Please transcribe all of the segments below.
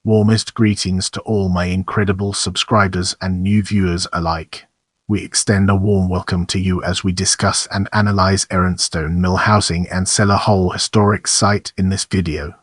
Warmest greetings to all my incredible subscribers and new viewers alike. We extend a warm welcome to you as we discuss and analyze Ironstone mill housing and cellar hole historic site in this video.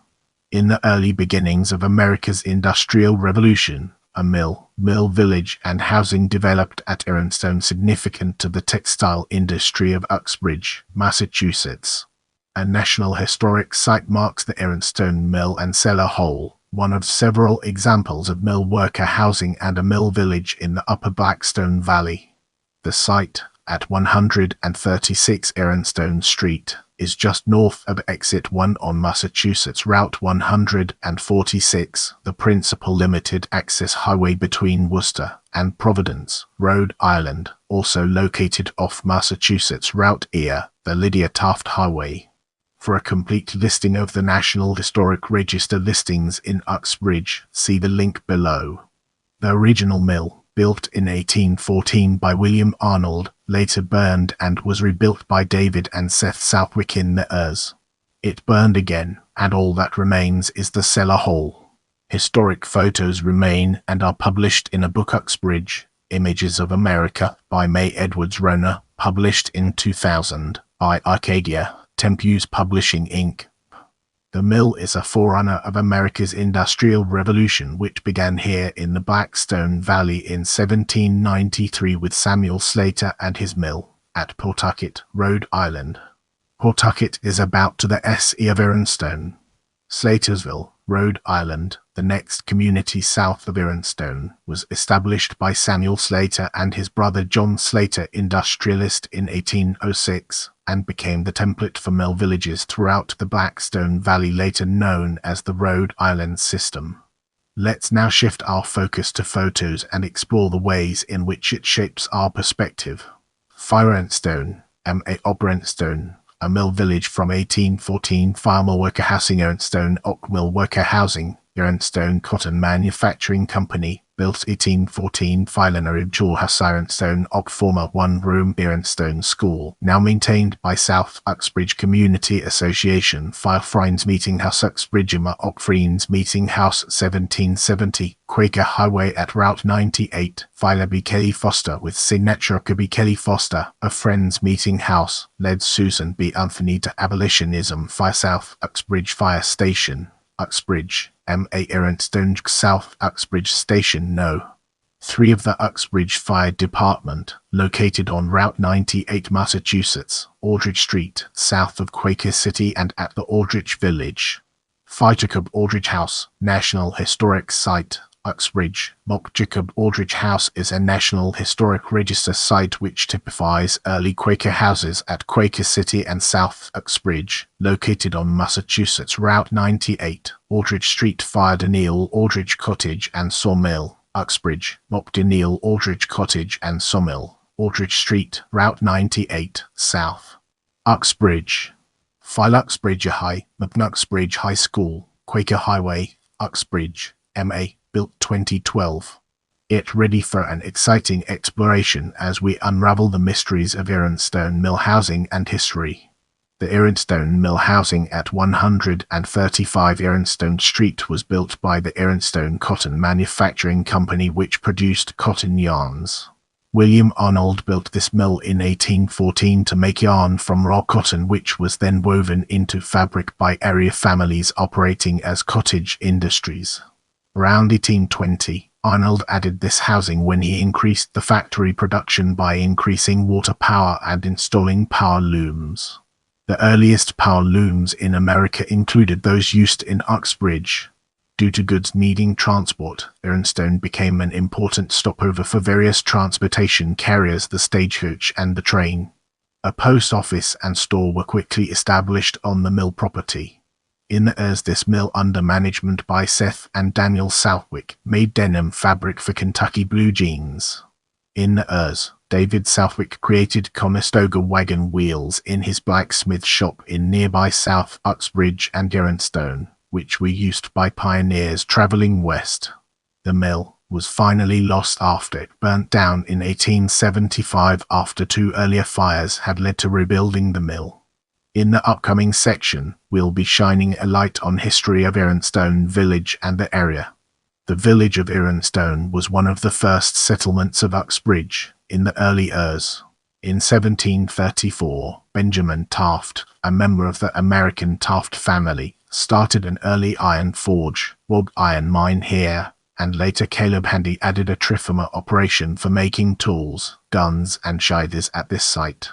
In the early beginnings of America's Industrial Revolution, a mill village and housing developed at Ironstone, significant to the textile industry of Uxbridge, Massachusetts. A National Historic Site marks the Ironstone mill and cellar hole, one of several examples of mill worker housing and a mill village in the Upper Blackstone Valley. The site, at 136 Ironstone Street, is just north of Exit 1 on Massachusetts Route 146, the principal limited-access highway between Worcester and Providence, Rhode Island, also located off Massachusetts Route ER, the Lydia Taft Highway. For a complete listing of the National Historic Register listings in Uxbridge, see the link below. The original mill, built in 1814 by William Arnold, later burned and was rebuilt by David and Seth Southwick in the years. It burned again, and all that remains is the cellar hole. Historic photos remain and are published in a book, Uxbridge, Images of America, by May Edwards Rona, published in 2000, by Arcadia, Tempus Publishing Inc. The mill is a forerunner of America's Industrial Revolution, which began here in the Blackstone Valley in 1793 with Samuel Slater and his mill at Pawtucket, Rhode Island. Pawtucket is about to the SE of Ironstone. Slatersville, Rhode Island, the next community south of Ironstone, was established by Samuel Slater and his brother John Slater, industrialist, in 1806, and became the template for mill villages throughout the Blackstone Valley, later known as the Rhode Island system. Let's now shift our focus to photos and explore the ways in which it shapes our perspective. Ironstone, Ironstone, a mill village from 1814. Mill worker housing. Ironstone Oak Mill worker housing. Ironstone Cotton Manufacturing Company, built 1814. Philanor House. Ironstone Oak former one-room Ironstone School, now maintained by South Uxbridge Community Association. Friends Meeting House. Uxbridge Oak Friends Meeting House, 1770. Quaker Highway at Route 98. Phila B. Kelly Foster with signature B. Kelly Foster, a Friends Meeting House, led Susan B. Anthony to abolitionism. South Uxbridge Fire Station, Uxbridge, Ironstone South Uxbridge Station No. 3 of the Uxbridge Fire Department, located on Route 98, Massachusetts, Aldrich Street, south of Quaker City and at the Aldrich Village. Jacob Aldrich House, National Historic Site, Uxbridge. Jacob Aldrich House is a National Historic Register site which typifies early Quaker houses at Quaker City and South Uxbridge, located on Massachusetts Route 98, Aldrich Street. Fire Daniel Aldrich Cottage and Sawmill, Uxbridge. Daniel Aldrich Cottage and Sawmill, Aldrich Street, Route 98, South Uxbridge. File Uxbridge High, Uxbridge High School, Quaker Highway, Uxbridge, MA. Built 2012. It ready for an exciting exploration as we unravel the mysteries of Ironstone mill housing and history. The Ironstone mill housing at 135 Ironstone Street was built by the Ironstone Cotton Manufacturing Company, which produced cotton yarns. William Arnold built this mill in 1814 to make yarn from raw cotton, which was then woven into fabric by area families operating as cottage industries. Around 1820, Arnold added this housing when he increased the factory production by increasing water power and installing power looms. The earliest power looms in America included those used in Uxbridge. Due to goods needing transport, Ironstone became an important stopover for various transportation carriers, the stagecoach and the train. A post office and store were quickly established on the mill property. In the years, this mill, under management by Seth and Daniel Southwick, made denim fabric for Kentucky blue jeans. In the years, David Southwick created Conestoga wagon wheels in his blacksmith shop in nearby South Uxbridge and Ironstone, which were used by pioneers traveling west. The mill was finally lost after it burnt down in 1875 after 2 earlier fires had led to rebuilding the mill. In the upcoming section, we'll be shining a light on history of Ironstone Village and the area. The village of Ironstone was one of the first settlements of Uxbridge in the early years. In 1734, Benjamin Taft, a member of the American Taft family, started an early iron forge, Wog iron mine here, and later Caleb Handy added a triformer operation for making tools, guns, and scythes at this site.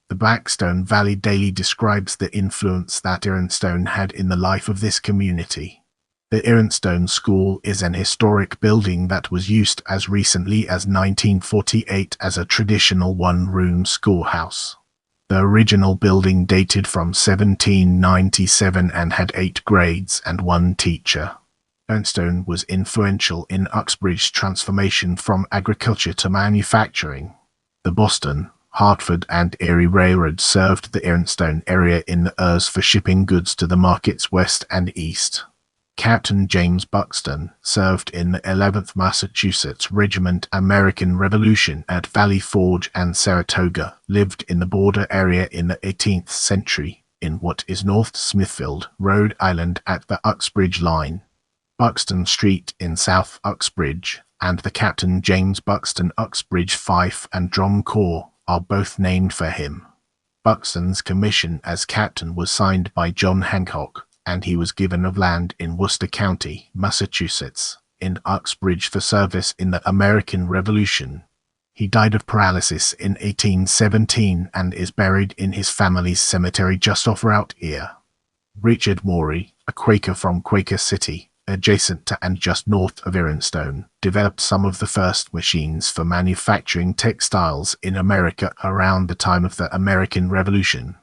The Blackstone Valley Daily describes the influence that Ironstone had in the life of this community. The Ironstone School is an historic building that was used as recently as 1948 as a traditional one-room schoolhouse. The original building dated from 1797 and had 8 grades and 1 teacher. Ironstone was influential in Uxbridge's transformation from agriculture to manufacturing. The Boston, Hartford and Erie Railroad served the Ironstone area in the years for shipping goods to the markets west and east. Captain James Buxton served in the 11th Massachusetts Regiment American Revolution at Valley Forge and Saratoga, lived in the border area in the 18th century, in what is North Smithfield, Rhode Island at the Uxbridge line. Buxton Street in South Uxbridge, and the Captain James Buxton Uxbridge Fife and Drum Corps are both named for him. Buxton's commission as captain was signed by John Hancock, and he was given of land in Worcester County, Massachusetts, in Uxbridge for service in the American Revolution. He died of paralysis in 1817 and is buried in his family's cemetery just off Route here. Richard Morey, a Quaker from Quaker City, adjacent to and just north of Ironstone, developed some of the first machines for manufacturing textiles in America around the time of the American Revolution.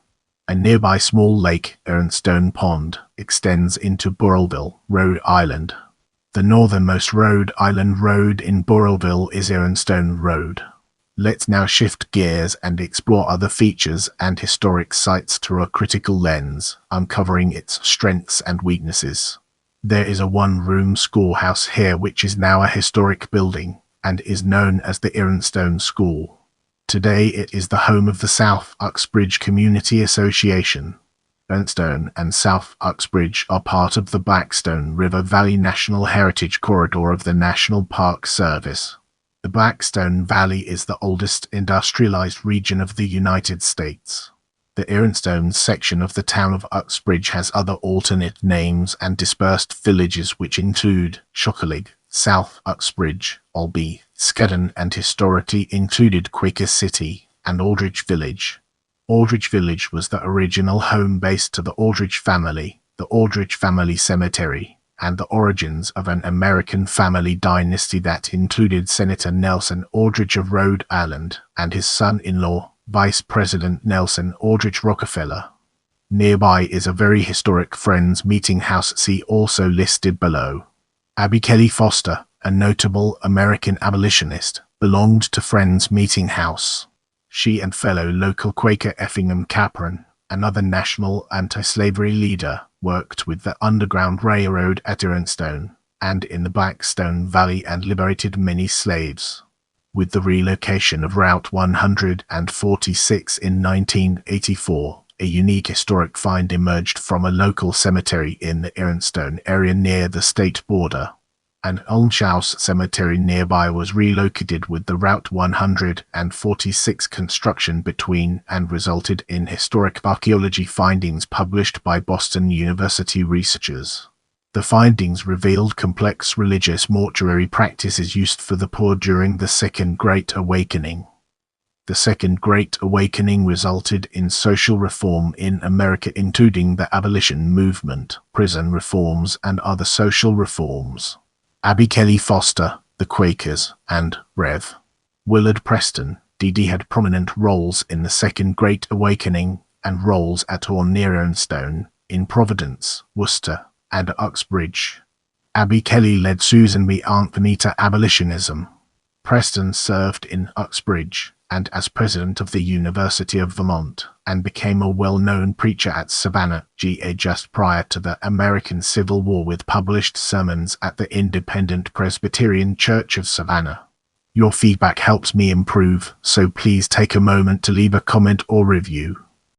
A nearby small lake, Ironstone Pond, extends into Burrillville, Rhode Island. The northernmost Rhode Island road in Burrillville is Ironstone Road. Let's now shift gears and explore other features and historic sites through a critical lens, uncovering its strengths and weaknesses. There is a one-room schoolhouse here which is now a historic building, and is known as the Ironstone School. Today it is the home of the South Uxbridge Community Association. Ironstone and South Uxbridge are part of the Blackstone River Valley National Heritage Corridor of the National Park Service. The Blackstone Valley is the oldest industrialized region of the United States. The Ironstone section of the town of Uxbridge has other alternate names and dispersed villages which include Chocolate, South Uxbridge, Albee, Skadden, and historically included Quaker City and Aldrich Village. Aldrich Village was the original home base to the Aldrich family, the Aldrich family cemetery, and the origins of an American family dynasty that included Senator Nelson Aldrich of Rhode Island and his son-in-law, Vice President Nelson Aldrich Rockefeller. Nearby is a very historic Friends Meeting House, see also listed below. Abby Kelly Foster, a notable American abolitionist, belonged to Friends Meeting House. She and fellow local Quaker Effingham Capron, another national anti-slavery leader, worked with the Underground Railroad at Ironstone and in the Blackstone Valley and liberated many slaves. With the relocation of Route 146 in 1984, a unique historic find emerged from a local cemetery in the Ironstone area near the state border. An Almshouse cemetery nearby was relocated with the Route 146 construction between and resulted in historic archaeology findings published by Boston University researchers. The findings revealed complex religious mortuary practices used for the poor during the Second Great Awakening. The Second Great Awakening resulted in social reform in America, including the abolition movement, prison reforms, and other social reforms. Abby Kelly Foster, the Quakers, and Rev. Willard Preston, D.D. had prominent roles in the Second Great Awakening and roles at or near Ironstone, in Providence, Worcester, and Uxbridge. Abby Kelly led Susan B. Anthony to abolitionism. Preston served in Uxbridge and as president of the University of Vermont, and became a well-known preacher at Savannah, GA just prior to the American Civil War with published sermons at the Independent Presbyterian Church of Savannah. Your feedback helps me improve, so please take a moment to leave a comment or review.